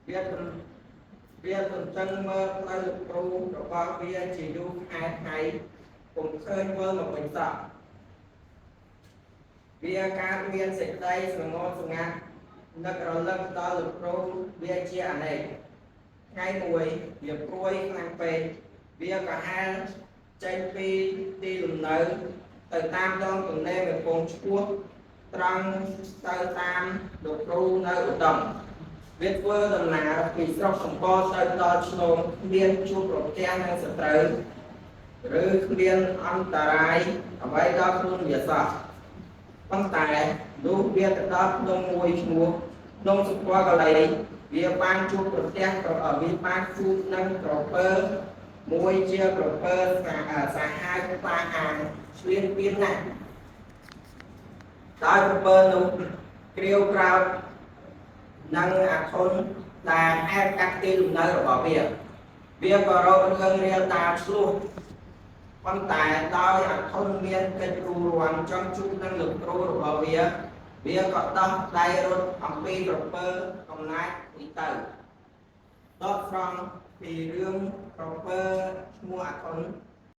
វាទន្ទឹងមើលផ្លូវលោកគ្រូរបស់វាជាយូរខែថ្ងៃពុំឃើញមើលមកវិញសោះវាកើតមានសេចក្តីស្រងប់ស្ងាត់នឹករលឹកដល់លោកគ្រូវាជាអនេកថ្ងៃមួយវាព្រួយខ្លាំងពេកវាក៏ហែលចេញពីទីលំនៅទៅតាមដងទន្លេកំពង់ឆ្ពោះត្រង់ទៅតាមលោកគ្រូនៅឧត្តមវាធ្វើដំណើរពីស្រុកសម្បរទៅដល់ឆ្លងគ្មានជួបប្រទះនឹងសត្រូវឬគ្មានអន្តរាយអ្វីដល់ខ្លួនវាសោះប៉ុន្តែលុះវាទៅដល់ភ្នំមួយឈ្មោះភ្នំសុពណ៌កលីវាបានជួបប្រទះវាបានជួបនឹងក្រពើមួយជាក្រពើសាហាវក្លាហានឆ្លៀនពៀនណាស់ដោយក្រពើនោះក្រៀវក្រោតនិងអាធន់ដែលហែកកាត់ទីលំនៅរបស់វាក៏រករឿងរៀលតាមឆ្លោះប៉ុន្តែដោយអាធន់មានកិច្ចរួបរวมចង់ជួបនឹងលោកគ្រូរបស់វាក៏ដោះដៃរត់អំពីក្រពើកំណាចនេះទៅដកស្រង់ពីរឿងក្រពើឈ្មោះអាធន់